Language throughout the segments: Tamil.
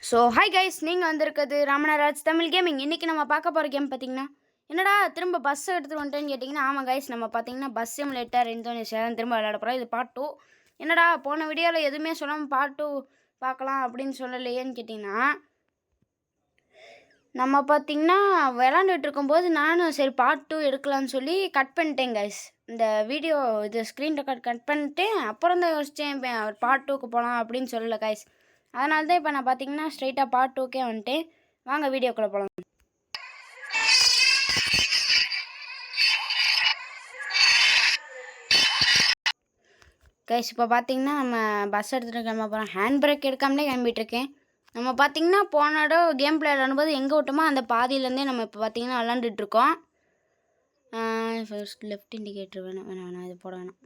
ஸோ ஹாய் கைஸ், நீங்கள் வந்திருக்கிறது ராமநாராஜ் தமிழ் கேமிங். இன்றைக்கி நம்ம பார்க்க போகிற கேம் பார்த்தீங்கன்னா, என்னடா திரும்ப பஸ் எடுத்துகிட்டு வந்துட்டேன்னு கேட்டிங்கன்னா, ஆமாம் கைஸ், நம்ம பார்த்தீங்கன்னா பஸ் சிமுலேட்டர் இந்தோனேஷியா தான் திரும்ப விளையாட போகிறோம். இது பார்ட் 2. என்னடா போன வீடியோவில் எதுவுமே சொல்லாமல் பார்ட் 2 பார்க்கலாம் அப்படின்னு சொல்லலையேன்னு கேட்டிங்கன்னா, நம்ம பார்த்தீங்கன்னா விளாண்டுட்டு இருக்கும்போது நானும் சரி பார்ட் 2 எடுக்கலான்னு சொல்லி கட் பண்ணிட்டேன் கைஸ். இந்த வீடியோ இது ஸ்க்ரீன் ரெக்கார்ட் கட் பண்ணிட்டேன். அப்புறம் தான் யோசித்தேன் பார்ட் 2க்கு போகலாம் அப்படின்னு சொல்லலை கைஸ். அதனால தான் இப்போ நான் பார்த்தீங்கன்னா ஸ்ட்ரைட்டாக பார்ட் 2க்கே வந்துட்டேன். வாங்க வீடியோக்குள்ளே போகலாம். கைஸ், இப்போ பார்த்தீங்கன்னா நம்ம பஸ் எடுத்துகிட்டு கிளம்ப போகிறோம். ஹேண்ட் பிரேக் எடுக்காமலே கிளம்பிட்டுருக்கேன். நம்ம பார்த்தீங்கன்னா போன இடம் கேம் பிளே விளாடும்போது எங்கே விட்டோமோ அந்த பாதியிலேருந்தே நம்ம இப்போ பார்த்தீங்கன்னா விளாண்டுட்ருக்கோம். ஃபர்ஸ்ட் லெஃப்ட் இண்டிகேட்டர் வேணாம் இது போட வேணாம்.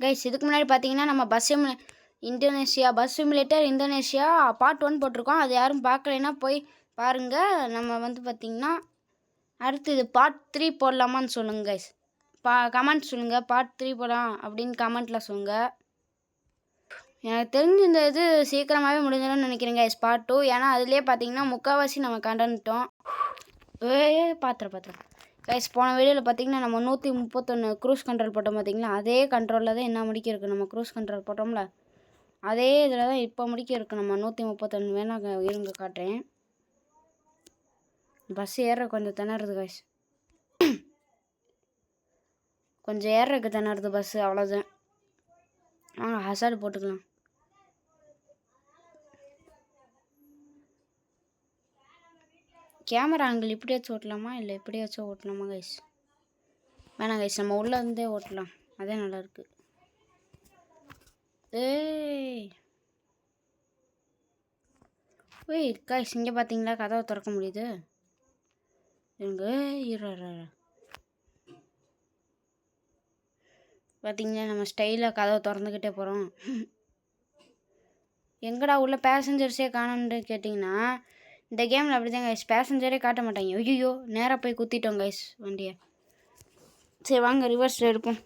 கைஸ், இதுக்கு முன்னாடி பார்த்தீங்கன்னா நம்ம Indonesia bus simulator Indonesia part 1 போட்டிருக்கோம். அது யாரும் பார்க்கலைன்னா போய் பாருங்கள். நம்ம வந்து பார்த்திங்கன்னா அடுத்து இது பார்ட் 3 போடலாமான்னு சொல்லுங்கள் கைஸ். கமெண்ட் சொல்லுங்கள், பார்ட் 3 போடலாம் அப்படின்னு கமெண்ட்டில் சொல்லுங்கள். எனக்கு தெரிஞ்சு இந்த இது சீக்கிரமாகவே முடிஞ்சிடும்னு நினைக்கிறேன் கைஸ் பார்ட் 2. ஏன்னா அதுலேயே பார்த்தீங்கன்னா முக்கால்வாசி நம்ம கண்டன்ட்டோம். பார்த்துறேன் கைஸ். போன வீடியோவில் பார்த்தீங்கன்னா நம்ம 131 க்ரூஸ் கண்ட்ரோல் போட்டோம். பார்த்தீங்களா, அதே கண்ட்ரோலில் தான் என்ன முடிக்க இருக்குது. நம்ம க்ரூஸ் கண்ட்ரோல் போட்டோம்ல, அதே இதில் தான் இப்போ முடிக்க இருக்குது. நம்ம 131 வேணால் இருங்க காட்டுறேன். பஸ் ஏற கொஞ்சம் திணறுது கைஸ், கொஞ்சம் ஏறக்கு திணறுது பஸ்ஸு, அவ்வளோதான். வாங்க ஹசார்டு போட்டுக்கலாம். கேமரா ஆங்கிள் இப்படியாச்சும் ஓட்டலாமா இல்லை இப்படியாச்சும் ஓட்டலாமா கைஸ்? வேணாம் கைஸ், நம்ம உள்ளே இருந்தே ஓட்டலாம், அதே நல்லாயிருக்கு. ஏய் கைஸ், இங்கே பார்த்தீங்களா கதவை திறக்க முடியுது. இங்க பார்த்தீங்களா நம்ம ஸ்டைலாக கதவை திறந்துக்கிட்டே போகிறோம். எங்கடா உள்ள பேசஞ்சர்ஸே காணும்னு கேட்டிங்கன்னா, இந்த கேமில் அப்படி தான் கைஸ், பேசஞ்சரே காட்ட மாட்டாங்க. ஐயோ, நேராக போய் குத்திட்டோம் கைஸ் வண்டியை. சரி வாங்க ரிவர்ஸில் எடுப்போம்.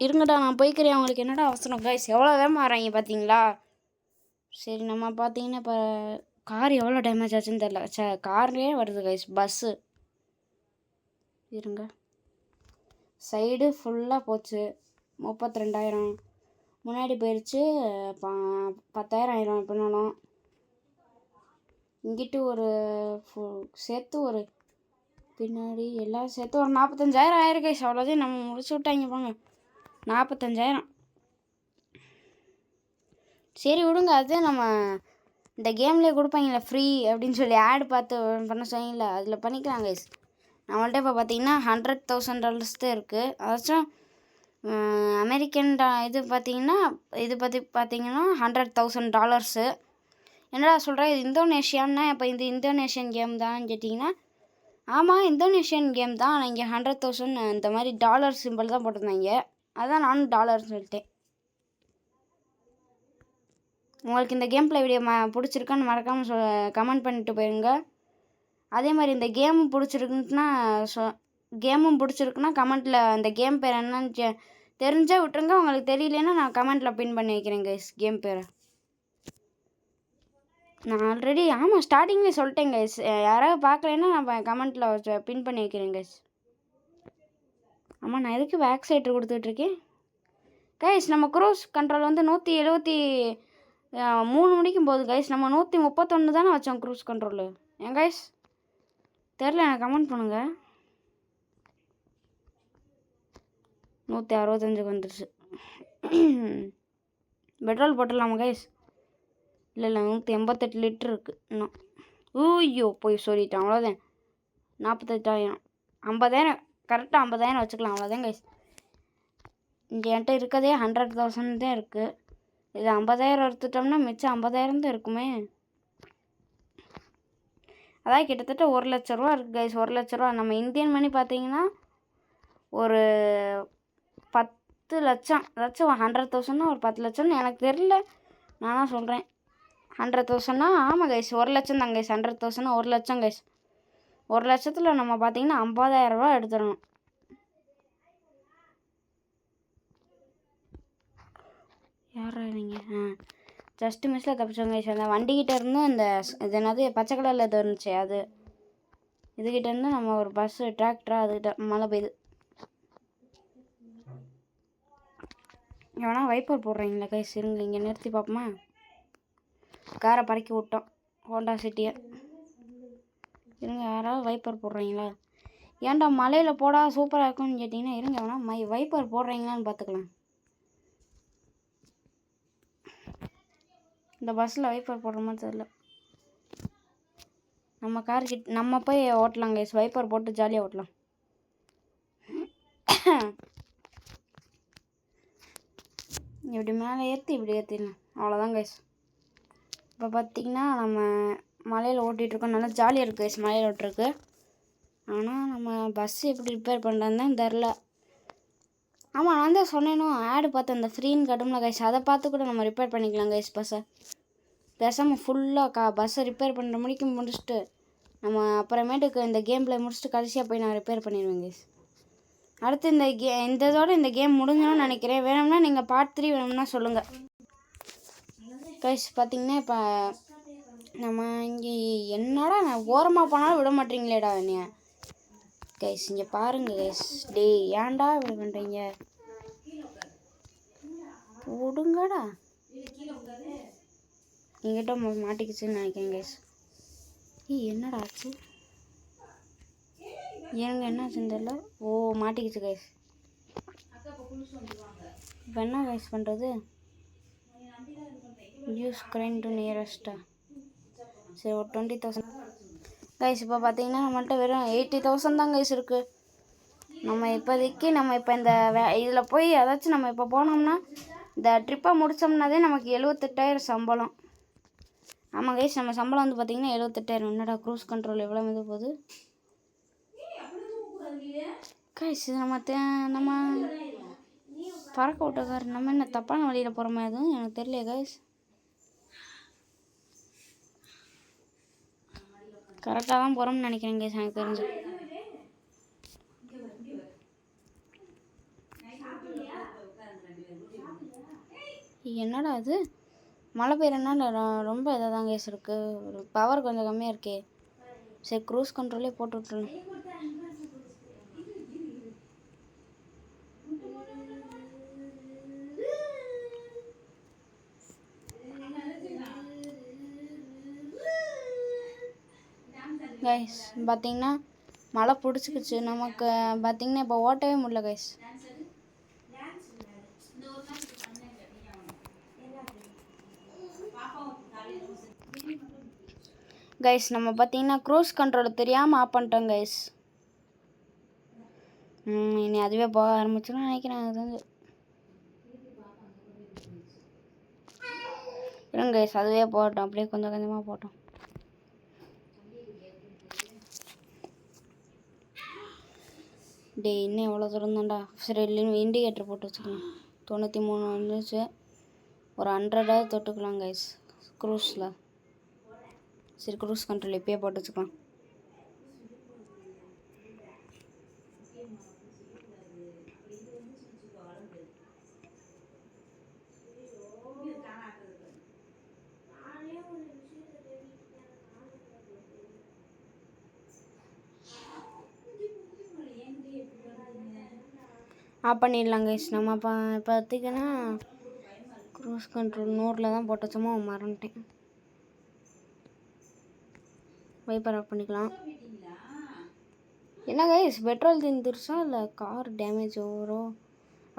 இருங்கடா நான் போய்க்கிறேன், அவங்களுக்கு என்னடா அவசரம் கைஸ், எவ்வளோ வேகமாக வராங்க பார்த்தீங்களா. சரி நம்ம பார்த்தீங்கன்னா இப்போ கார் எவ்வளோ டேமேஜ் ஆச்சுன்னு தெரில. கார்லேயே வருது கைஸ் பஸ்ஸு. இருங்க, சைடு ஃபுல்லாக போச்சு. 32,000 முன்னாடி போயிடுச்சு. 10,000 ஆயிரம் எப்படினாலும். இங்கிட்டு ஒரு சேர்த்து ஒரு பின்னாடி எல்லாம் சேர்த்து ஒரு 45,000 ஆயிரம் கைஸ். அவ்வளோதான் நம்ம முடிச்சு விட்டாங்க போங்க, 45,000. சரி விடுங்க, அது நம்ம இந்த கேம்லேயே கொடுப்பாங்களே ஃப்ரீ அப்படின்னு சொல்லி ஆட் பார்த்து பண்ண சொன்னீங்களா, அதில் பண்ணிக்கலாம் கைஸ். நம்மள்ட்ட இப்போ பார்த்தீங்கன்னா $100,000 தான் இருக்குது. அதாச்சும் அமெரிக்கன் இது பார்த்தீங்கன்னா இது பார்த்தீங்கன்னா $100,000. என்னடா சொல்கிறேன், இது இந்தோனேஷியான்னா இப்போ இந்த இந்தோனேஷியன் கேம் தான் கேட்டிங்கன்னா, ஆமாம் இந்தோனேஷியன் கேம் தான். ஆனால் இங்கே 100,000 இந்த மாதிரி டாலர் சிம்பிள் தான் போட்டிருந்தாங்க, அதான் நானும் டாலர்னு சொல்லிட்டேன். உங்களுக்கு இந்த கேம் பிளே வீடியோ பிடிச்சிருக்கான்னு மறக்காமல் கமெண்ட் பண்ணிட்டு போயிருங்க. அதே மாதிரி இந்த கேமும் பிடிச்சிருக்குன்னா கமெண்ட்டில் அந்த கேம் பேர் என்னன்னு தெரிஞ்சால் விட்டுருங்க. உங்களுக்கு தெரியலன்னா நான் கமெண்ட்டில் பின் பண்ணி வைக்கிறேன் கைஸ் கேம் பேரை. நான் ஆல்ரெடி ஆமாம் ஸ்டார்டிங்லேயே சொல்லிட்டேன் கைஸ். யாராவது பார்க்கலன்னா நான் கமெண்ட்டில் பின் பண்ணி வைக்கிறேன் கைஸ். ஆமாம், நான் எதுக்கு பேக் சைடு கொடுத்துட்ருக்கேன் கைஸ். நம்ம க்ரூஸ் கண்ட்ரோல் வந்து 173 முடிக்கும் போது கைஸ் நம்ம 131 தானே வச்சோம் க்ரூஸ் கண்ட்ரோலு. ஏன் கைஸ் தெரில, எனக்கு கமெண்ட் பண்ணுங்கள். 165 வந்துடுச்சு. பெட்ரோல் போட்டுடலாமா கைஸ்? இல்லை 188 லிட்டர் இருக்குது இன்னும். ஐயோ போய் சொல்லிட்டேன், அவ்வளோதான். 48,000 50,000 கரெக்டாக 50,000 வச்சுக்கலாம், அவ்வளோதான் கைஸ். இங்கே என்கிட்ட இருக்கதே 100,000 தான் இருக்குது. இது 50,000 எடுத்துட்டோம்னா மிச்சம் 50,000 தான் இருக்குமே. அதான் கிட்டத்தட்ட 1,00,000 ரூபா இருக்குது கைஸ். 1,00,000 ரூபா நம்ம இந்தியன் மணி பார்த்தீங்கன்னா ஒரு 10 லட்சம். ஏதாச்சும் 100,000னா ஒரு 10 லட்சம்னு எனக்கு தெரில, நானாக சொல்கிறேன். 100,000னா ஆமாம் கைஸ் 1,00,000 தான் கைஸ். 100,000னா 1,00,000 கைஸ். 1,00,000த்தில் நம்ம பார்த்தீங்கன்னா 50,000 ரூபா எடுத்துடணும். யாரா நீங்கள்? ஜஸ்ட்டு மிஸ்ஸில் தப்பிச்சோங்க கைஸ். அந்த வண்டிக்கிட்ட இருந்தும் இந்த இது என்னது பச்சை கலரில் இது இருந்துச்சு, அது இதுக்கிட்ட இருந்து நம்ம ஒரு பஸ்ஸு டிராக்டராக அதுக்கிட்ட மழை பெய்யுது. எவனா வைப்பர் போடுறீங்களா கைஸ்? இருங்க இங்கே நிறுத்தி பார்ப்போமா? காரை பறக்கி விட்டோம் ஹோண்டா சிட்டியை. இருங்க யாராவது வைப்பர் போடுறீங்களா? ஏன்டா மலையில் போடா சூப்பராக இருக்கும்னு கேட்டிங்கன்னா இருங்க வேணா வைப்பர் போடுறீங்களான்னு பார்த்துக்கலாம். இந்த பஸ்ஸில் வைப்பர் போடுற மாதிரி தெரியல. நம்ம கார்கிட்ட நம்ம போய் ஓட்டலாம் கைஸ். வைப்பர் போட்டு ஜாலியாக ஓட்டலாம். இப்படி மேலே ஏற்றி இப்படி ஏற்றிடலாம், அவ்வளோதான் கைஸ். இப்போ பார்த்திங்கன்னா நம்ம மலையில் ஓட்டிகிட்ருக்கோம், நல்லா ஜாலியாக இருக்குது கைஸ் மலையில் ஓட்டுருக்கு. ஆனால் நம்ம பஸ்ஸு எப்படி ரிப்பேர் பண்ணுறதுன்னு தான் தெரில. ஆமாம் நான் தான் சொன்னேனோ ஆடு பார்த்தேன், அந்த ஃப்ரீன்னு கட்டும்ல கைஸ், அதை பார்த்து கூட நம்ம ரிப்பேர் பண்ணிக்கலாம் கைஸ் பஸ்ஸை. பேசாமல் ஃபுல்லாக பஸ்ஸை ரிப்பேர் பண்ணுற முடிச்சுட்டு நம்ம அப்புறமேட்டுக்கு இந்த கேம் பிளே முடிச்சுட்டு கடைசியாக போய் நான் ரிப்பேர் பண்ணிடுவேன் கைஸ். அடுத்து இந்த இதோட இந்த கேம் முடிஞ்சணும்னு நினைக்கிறேன். வேணும்னா நீங்கள் பார்ட் 3 வேணும்னா சொல்லுங்கள் கைஸ். பார்த்திங்கன்னா இப்போ நம்ம இங்கே என்னடா நான் ஓரமாக போனாலும் விட மாட்டீங்களேடா என்னைய கைஸ். இங்கே பாருங்கள் கைஸ். ஏன்டா இப்படி பண்ணுறீங்க? விடுங்கடா. எங்கிட்ட மாட்டிக்கிச்சுன்னு நினைக்கிறேன் கைஸ். என்னடா ஆச்சு? ஏங்க என்ன ஆச்சுன்னு தெரியல. ஓ மாட்டிக்கிச்சு கைஸ். இப்போ என்ன கைஸ் பண்ணுறது? யூஸ் கிரைன் டு நியரஸ்ட்டா. சரி ஒரு 20,000 கைஸ். இப்போ பார்த்தீங்கன்னா நம்மள்ட்ட வெறும் 80,000 தான் கைஸ் இருக்குது. நம்ம இப்போதைக்கு இப்போ இந்த இதில் போய் ஏதாச்சும் நம்ம இப்போ போனோம்னா இந்த ட்ரிப்பை முடித்தோம்னாதே நமக்கு 78,000 சம்பளம். ஆமாம் கைஸ், நம்ம சம்பளம் வந்து பார்த்திங்கன்னா 78,000. என்னடா க்ரூஸ் கண்ட்ரோல் எவ்வளோ இது போகுது கைஸ்? இது நம்ம பறக்க விட்டக்கார். நம்ம என்ன தப்பான வழியில் போகிற மாதிரி எதுவும் எனக்கு தெரியல கைஸ். கரெக்டாக தான் போகிறோம்னு நினைக்கிறேன் கைஸ் எனக்கு தெரிஞ்சு. என்னடா அது மழை பெய்யறதுனால ரொம்ப இதாக தான் கைஸ் இருக்குது. பவர் கொஞ்சம் கம்மியாக இருக்கே. சரி க்ரூஸ் கண்ட்ரோலே போட்டு விட்டுருணும். கைஸ் பார்த்திங்கன்னா மழை பிடிச்சிக்கிச்சு நமக்கு. பார்த்திங்கன்னா இப்போ ஓட்டவே முடியல கைஸ். கைஸ் நம்ம பார்த்திங்கன்னா க்ரூஸ் கண்ட்ரோல் தெரியாமல் ஆஃப் பண்ணிட்டோம் கைஸ். இனி அதுவே போக ஆரம்பிச்சுன்னு நினைக்கிறேன். அது வந்து இருங்க கைஸ், அதுவே போட்டோம், அப்படியே கொஞ்சம் கொஞ்சமாக போட்டோம். இன்னும் எவ்வளோ தூரம் தான்டா. சரி இல்லைன்னு இண்டிகேட்டர் போட்டு வச்சுக்கலாம். 93 வந்துச்சு. ஒரு 100 தொட்டுக்கலாம் கைஸ் க்ரூஸில். சரி க்ரூஸ் கண்ட்ரோல் இப்போயே போட்டு வச்சுக்கலாம். ஆஃப் பண்ணிடலாம் கைஸ். நம்ம பார்த்திங்கன்னா க்ரூஸ் கண்ட்ரோல் 100ல் தான் போட்டு வச்சோமோ மறந்துட்டேன். வைப்பர் ஆஃப் பண்ணிக்கலாம். என்ன கைஸ் பெட்ரோல் தீர்ந்துருச்சா இல்லை கார் டேமேஜ் ஓவரோ?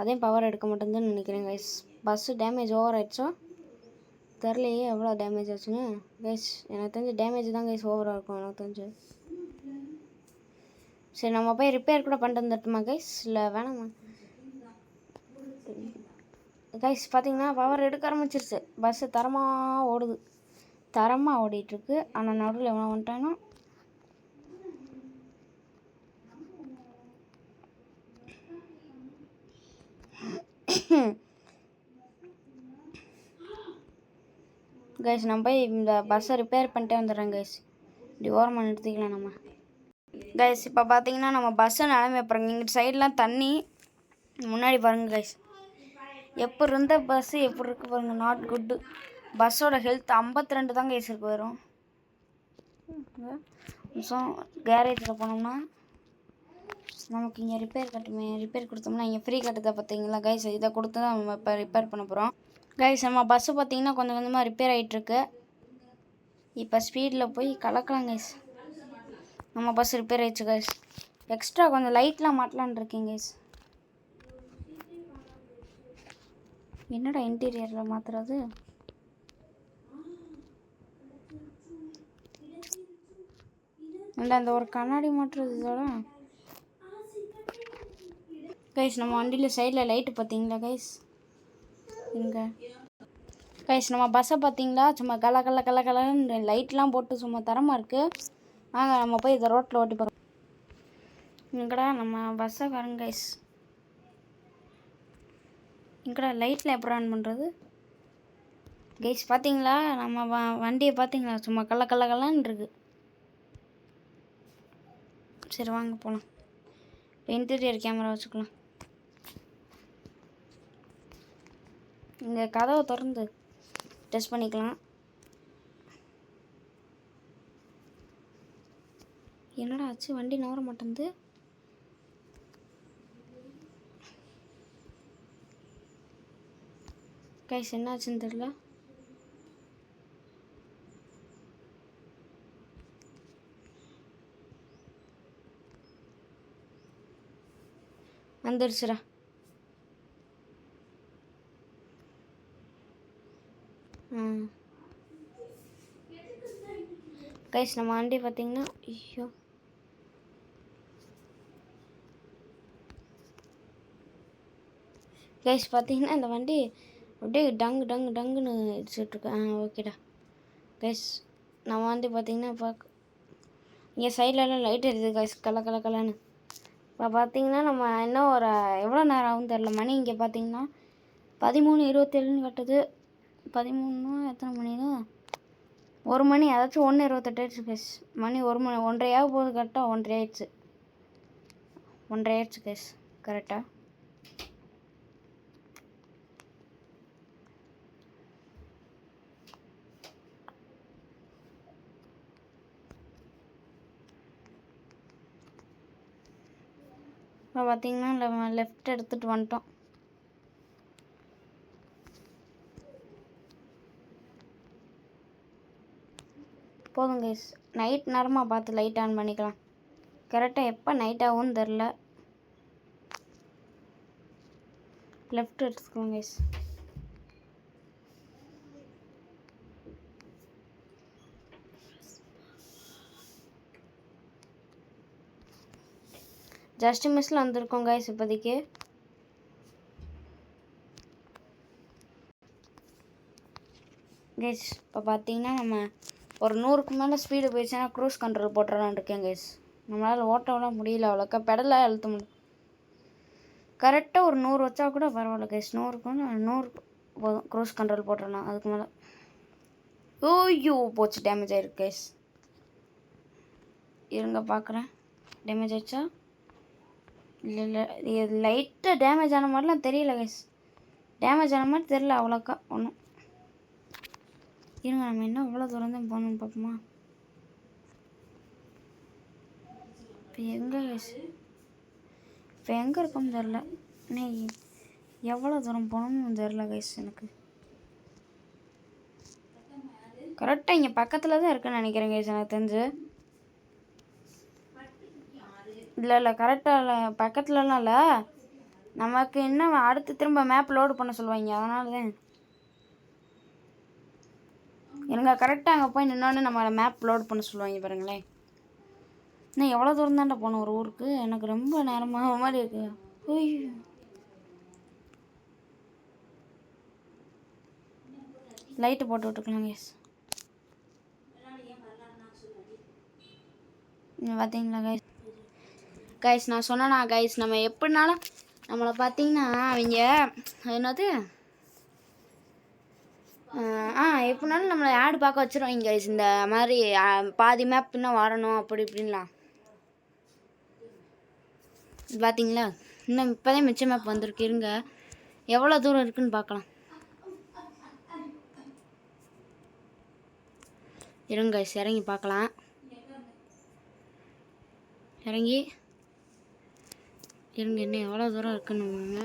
அதே பவர் எடுக்க மாட்டேங்குதுன்னு நினைக்கிறேன் கைஸ். பஸ்ஸு டேமேஜ் ஓவர் ஆகிடுச்சோ தெரிலையே எவ்வளோ டேமேஜ் ஆச்சுன்னு கைஸ். எனக்கு தெரிஞ்சு டேமேஜ் தான் கைஸ் ஓவராக இருக்கும் எனக்கு தெரிஞ்சு. சரி நம்ம போய் ரிப்பேர் கூட பண்ணிட்டு வந்துட்டுமா கைஸ், இல்லை வேணாமா கைஸ்? பார்த்திங்கன்னா பவர் எடுக்க ஆரம்பிச்சிருச்சு. பஸ்ஸு தரமாக ஓடுது, தரமாக ஓடிட்டுருக்கு. ஆனால் நடுவில் எவ்வளோ வந்துட்டானோ கைஸ். நம்ம போய் இந்த பஸ்ஸை ரிப்பேர் பண்ணிட்டே வந்துடுறேன் கைஸ். இப்படி ஓரமாக நிறுத்திக்கலாம் நம்ம கைஸ். இப்போ பார்த்தீங்கன்னா நம்ம பஸ்ஸை நிலமை அப்புறம் இங்கிட்ட சைடெலாம் தண்ணி முன்னாடி பாருங்கள் கைஸ். எப்படி இருந்த பஸ்ஸு எப்படி இருக்கு பாருங்கள், நாட் குட்டு. பஸ்ஸோட ஹெல்த் 52 தாங்க கைஸ் இருக்கு வரும். நிமிஷம் கேரேஜில் போனோம்னா நமக்கு இங்கே ரிப்பேர் கட்டுமே, ரிப்பேர் கொடுத்தோம்னா இங்கே ஃப்ரீ கட்டுதை பார்த்தீங்களா கைஸ், இதை கொடுத்து தான் நம்ம இப்போ ரிப்பேர் பண்ண போகிறோம் கைஸ். நம்ம பஸ்ஸு பார்த்தீங்கன்னா கொஞ்சம் கொஞ்சமாக ரிப்பேர் ஆகிட்டுருக்கு. இப்போ ஸ்பீடில் போய் கலக்கலாம் கைஸ். நம்ம பஸ் ரிப்பேர் ஆயிடுச்சு கைஸ். எக்ஸ்ட்ரா கொஞ்சம் லைட்லாம் மாட்டலான் இருக்கேன் கைஸ். என்னடா இன்டீரியரில் மாற்றுறது? இல்லை அந்த ஒரு கண்ணாடி மாட்டுறது இதோட கைஸ். நம்ம வண்டியில் சைடில் லைட்டு பார்த்தீங்களா கைஸ்? இங்கே கைஸ் நம்ம பஸ்ஸை பார்த்தீங்களா, சும்மா கலன்னு லைட்லாம் போட்டு சும்மா தரமாக இருக்குது. வாங்க நம்ம போய் இதை ரோட்டில் ஓட்டி பார்க்கலாம். இங்கடா நம்ம பஸ்ஸை பாருங்க கைஸ். இங்கடா லைட்டில் எப்படி ஆன் பண்ணுறது கைஸ்? பார்த்தீங்களா நம்ம வண்டியை பார்த்தீங்களா, சும்மா கல்லன்னு இருக்குது. சரி வாங்க போகலாம். இப்போ இன்டீரியர் கேமரா வச்சுக்கலாம். இங்கே கதவை திறந்து டெஸ்ட் பண்ணிக்கலாம். என்னடா ஆச்சு, வண்டி நவர மாட்டேங்குது. கைஸ் என்ன ஆச்சுன்னு தெரியல. வந்துடுச்சுடா. கைஸ் நம்ம வண்டி பார்த்தீங்கன்னா, ஐயோ கைஸ் பார்த்தீங்கன்னா இந்த வண்டி அப்படியே டங்குன்னு இடிச்சுட்ருக்கு. ஓகேடா கைஸ். நம்ம வண்டி பார்த்தீங்கன்னா இப்போ இங்கே சைட்லலாம் லைட் எரியுது கைஸ், கலன்னு. இப்போ பார்த்தீங்கன்னா நம்ம இன்னும் ஒரு எவ்வளோ நேரம் ஆகும் தெரில. மணி இங்கே பார்த்தீங்கன்னா 13:27 கட்டுது. 13 எத்தனை மணி தான், 1 மணி, அதாச்சும் 1:28 ஆயிடுச்சு கைஸ். மணி 1 மணி 1:30 போகுது கரெக்டாக. 1:30 ஆயிடுச்சு. 1:30 ஆயிடுச்சு கைஸ் கரெக்டாக. இப்போ பார்த்தீங்கன்னா லெஃப்ட் எடுத்துகிட்டு வந்துட்டோம். போதும் கைஸ். நைட் நேரமாக பார்த்து லைட் ஆன் பண்ணிக்கலாம். கரெக்டாக எப்போ நைட் ஆகும்னு தெரில. லெஃப்ட் எடுத்துக்கலாம் கைஸ். ஜஸ்ட் மிஸ்ஸில் வந்திருக்கோம் கைஸ் இப்போதைக்கு. கைஸ் இப்போ பார்த்தீங்கன்னா நம்ம ஒரு 100க்கு மேலே ஸ்பீடு போயிடுச்சுன்னா க்ரூஸ் கண்ட்ரோல் போட்டுடலான்னு இருக்கேன் கைஸ். நம்மளால் ஓட்டலாம் முடியல, அவ்வளோக்கா பெடலாக அழுத்த முடியல. கரெக்டாக ஒரு 100 வச்சா கூட பரவாயில்ல கைஸ். 100 போதும், க்ரூஸ் கண்ட்ரோல் போட்டுடலாம். அதுக்கு மேலே ஓய்யோ போச்சு, டேமேஜ் ஆகிருக்கு கைஸ். இருங்க பார்க்குறேன், டேமேஜ் ஆயிடுச்சா? இல்லை இது லைட்டாக டேமேஜ் ஆன மாதிரிலாம் தெரியல கைஸ். டேமேஜ் ஆன மாதிரி தெரியல அவ்வளோக்கா ஒன்றும். இருங்க நம்ம என்ன அவ்வளோ தூரம் தான் போகணும்னு பார்ப்போமா? இப்போ எங்கே கைஸ், இப்போ எங்கே இருக்கோம்னு தெரில. இன்னும் எவ்வளோ தூரம் போகணும்னு தெரில கைஸ் எனக்கு. கரெக்டாக இங்கே பக்கத்தில் தான் இருக்குன்னு நினைக்கிறேன் கைஸ் எனக்கு தெரிஞ்சு. இல்லை கரெக்டாக இல்லை, பக்கத்துலலாம் இல்லை. நமக்கு இன்னும் அடுத்து திரும்ப மேப் லோடு பண்ண சொல்லுவாங்க, அதனால தான். எனக்கு கரெக்டாக அங்கே போய் நின்னோன்னு நம்ம மேப் லோடு பண்ண சொல்லுவாங்க பாருங்களேன். இன்னும் எவ்வளோ தூரம் தாண்டா போகணும் ஒரு ஊருக்கு? எனக்கு ரொம்ப நேரமாக மாதிரி இருக்கு. ஐயோ லைட்டு போட்டு விட்டுக்கலாம் கேஸ். பார்த்தீங்களா கைஸ்? கைஸ் நான் சொன்னேன்னா கைஸ், நம்ம எப்படினாலும் நம்மளை பார்த்தீங்கன்னா அவங்க என்னது எப்படினாலும் நம்மளை ஆடு பார்க்க வச்சுருவாங்க கைஸ். இந்த மாதிரி பாதி மேப் இன்னும் வரணும் அப்படி இப்படின்லாம். பார்த்தீங்களா, இன்னும் இப்போதான் மிச்ச மேப் வந்திருக்கு. இருங்க எவ்வளோ தூரம் இருக்குன்னு பார்க்கலாம். இருங்க கைஸ், இறங்கி பார்க்கலாம். இறங்கி இருங்க, இன்னும் எவ்வளோ தூரம் இருக்குன்னு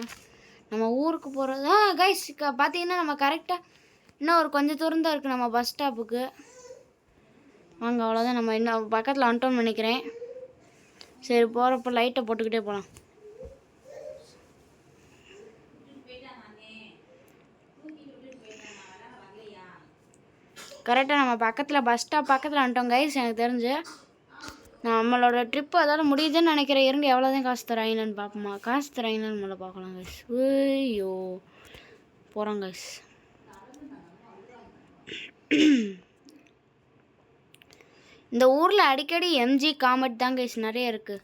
நம்ம ஊருக்கு போகிறது. கைஸ் பார்த்தீங்கன்னா நம்ம கரெக்டாக இன்னும் ஒரு கொஞ்சம் தூரம் தான் இருக்குது நம்ம பஸ் ஸ்டாப்புக்கு. வாங்க, அவ்வளோதான். நம்ம இன்னும் பக்கத்தில் வந்துட்டோம்னு நினைக்கிறேன். சரி, போகிறப்ப லைட்டை போட்டுக்கிட்டே போகலாம். கரெக்டாக நம்ம பக்கத்தில் பஸ் ஸ்டாப் பக்கத்தில் வந்துட்டோம் கைஸ். எனக்கு தெரிஞ்சு நம்மளோட ட்ரிப்பு அதோட முடியுதுன்னு நினைக்கிறேன். இருங்க, எவ்வளோதான் காசு தராங்கன்னு பார்ப்போமா? காசு தராங்கன்னு முதல்ல பார்க்கலாம் கைஸ். ஐயோ, போகிறோம் கைஸ். இந்த ஊரில் அடிக்கடி எம்ஜி காமெட் தான் கைஸ் நிறைய இருக்குது.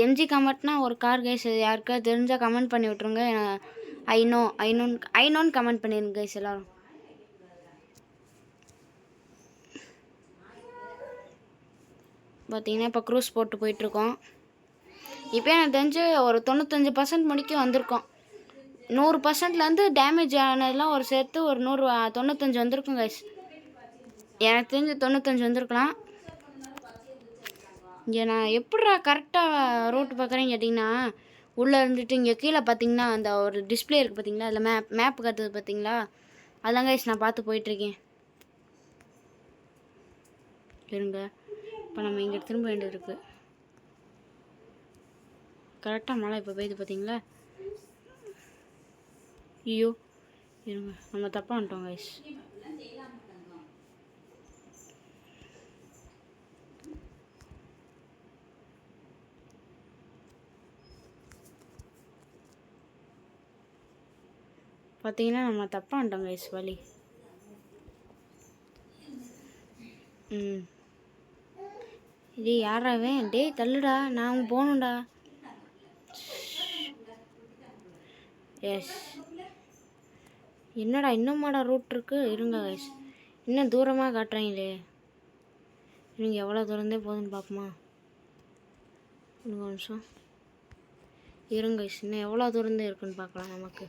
எம்ஜி காமெட்னா ஒரு கார் கைஸ். யாருக்காவது தெரிஞ்சால் கமெண்ட் பண்ணி விட்ருங்க. ஐநோன்னு கமெண்ட் பண்ணிடுங்க கைஸ் எல்லோரும். பார்த்தீங்கன்னா இப்போ க்ரூஸ் போட்டு போயிட்டுருக்கோம். இப்போ எனக்கு தெரிஞ்சு ஒரு 95% முடிக்க வந்திருக்கோம். 100%லேருந்து டேமேஜ் ஆனதெல்லாம் ஒரு சேர்த்து ஒரு 95 வந்திருக்கும் கைஸ். எனக்கு தெரிஞ்சு 95 வந்திருக்கலாம். இங்கே நான் எப்படிடா கரெக்டாக ரூட் பார்க்குறேன்னு கேட்டிங்கன்னா, உள்ளே இருந்துட்டு இங்கே கீழே பார்த்தீங்கன்னா அந்த ஒரு டிஸ்பிளே இருக்குது பார்த்தீங்களா, அதில் மேப்பு கற்றுது பார்த்தீங்களா, அதெல்லாம் கைஸ் நான் பார்த்து போயிட்டுருக்கேன். இருங்க, இப்போ நம்ம இங்கே திரும்ப வேண்டியது இருக்குது. கரெக்டாக மழை இப்போ பெய்யுது பார்த்தீங்களா. ஐயோ, இருங்க, நம்ம தப்பாக வந்துட்டோம் கைஸ். பார்த்தீங்கன்னா நம்ம தப்பாக வந்துட்டோம் கைஸ் வழி. இது யாராவே? டேய் தள்ளுடா, நான் போகணும்டா. எஸ், என்னடா இன்னும்மாடா ரூட் இருக்குது? இருங்க கைஸ், இன்னும் தூரமாக காட்டுறீங்களே. நீங்கள் எவ்வளோ தூரந்தே போகுதுன்னு பார்ப்போமா? ஒரு நிமிஷம் இருங்க கைஸ், இன்னும் எவ்வளோ தூரந்தே இருக்குன்னு பார்க்கலாம் நமக்கு.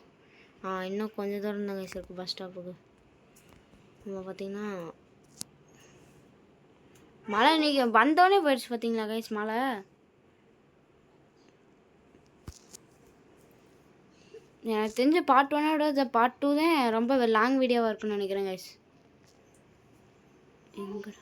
இன்னும் கொஞ்சம் தூரம் தான் கைஸ் இருக்குது பஸ் ஸ்டாப்புக்கு. நம்ம பார்த்தீங்கன்னா மழை இன்றைக்கி வந்தோடனே போயிடுச்சு பார்த்தீங்களா கைஸ் மழை. எனக்கு தெரிஞ்ச பார்ட் 1 விட பார்ட் 2 தான் ரொம்ப லாங் வீடியோவாக இருக்குன்னு நினைக்கிறேன் கைஸ். எங்க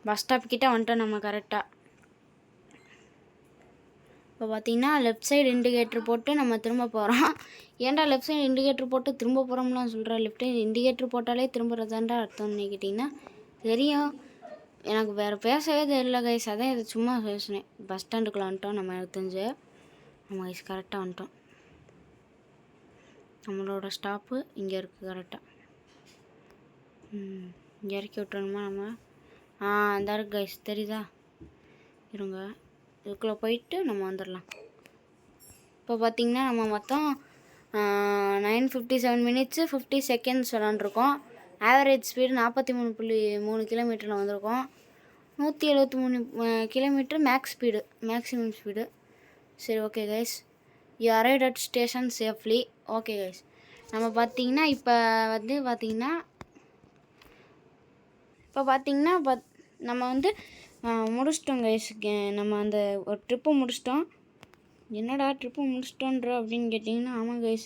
பஸ் ஸ்டாப் கிட்டே வந்துட்டோம் நம்ம கரெக்டாக. இப்போ பார்த்தீங்கன்னா லெஃப்ட் சைடு இண்டிகேட்ரு போட்டு நம்ம திரும்ப போகிறோம். ஏன்டா லெஃப்ட் சைடு இண்டிகேட்ரு போட்டு திரும்ப போகிறோம்லாம் சொல்கிறேன். லெஃப்ட் சைடு இண்டிகேட்ரு போட்டாலே திரும்புறதாண்டா அர்த்தம்னு கேட்டிங்கன்னா தெரியும். எனக்கு வேறு பேசவே தெரியல கைஸ், அதான் இது சும்மா பேசினேன். பஸ் ஸ்டாண்டுக்குள்ளே வந்துட்டோம் நம்ம. எனக்கு தெரிஞ்சு நம்ம கைஸ் கரெக்டாக வந்துட்டோம். நம்மளோட ஸ்டாப்பு இங்கே இருக்குது கரெக்டாக. இங்கே இறக்கி விட்டுறணுமா நம்ம? அந்த இருக்கு கைஸ், தெரியுதா? இருங்க, இதுக்குள்ளே போயிட்டு நம்ம வந்துடலாம். இப்போ பார்த்திங்கன்னா நம்ம மொத்தம் 9:57 minutes 50 seconds விளாண்டுருக்கோம். ஆவரேஜ் ஸ்பீடு 43.3 கிலோமீட்டரில் வந்திருக்கோம். 173 கிலோமீட்டர் மேக்ஸிமம் ஸ்பீடு. சரி, okay guys, you arrived at station safely. Okay guys, நம்ம பார்த்திங்கன்னா இப்போ பார்த்திங்கன்னா நம்ம வந்து முடிச்சிட்டோம் கைஸ். நம்ம அந்த ஒரு ட்ரிப்பு முடிச்சிட்டோம். என்னடா ட்ரிப்பு முடிச்சிட்டோன்ற அப்படின்னு கேட்டிங்கன்னா, ஆமாம் கைஸ்,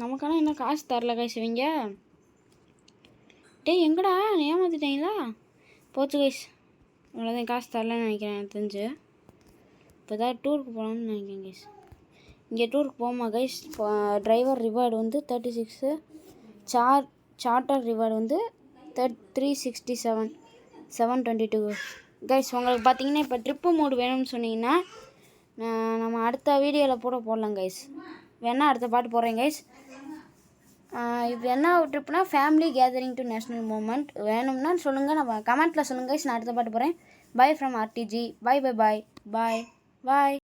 நமக்கான இன்னும் காசு தரல கைஸ் இவங்க. டேய் எங்கடா ஏமாத்திட்டீங்களா? போச்சு கைஸ், அவ்வளோதான், காசு தரலன்னு நினைக்கிறேன். எனக்கு தெரிஞ்சு இப்போ தான் டூருக்கு போகலான்னு நினைக்கிறேன் கைஸ். இங்கே டூருக்கு போமா கைஸ். டிரைவர் ரிவார்டு வந்து 36, சார்ட்டர் ரிவார்டு வந்து 367, 722 கைஸ். உங்களுக்கு பார்த்தீங்கன்னா இப்போ ட்ரிப்பு மோடு வேணும்னு சொன்னீங்கன்னா நம்ம அடுத்த வீடியோவில் போடலாம் கைஸ். வேணால் அடுத்த பாட்டு போடுறேன் கைஸ். இப்போ என்ன ட்ரிப்னா family gathering to national moment வேணும்னா சொல்லுங்கள், நம்ம கமெண்ட்டில் சொல்லுங்கள் கைஸ், நான் அடுத்த பாட்டு போகிறேன். Bye from RDG. Bye bye bye bye bye.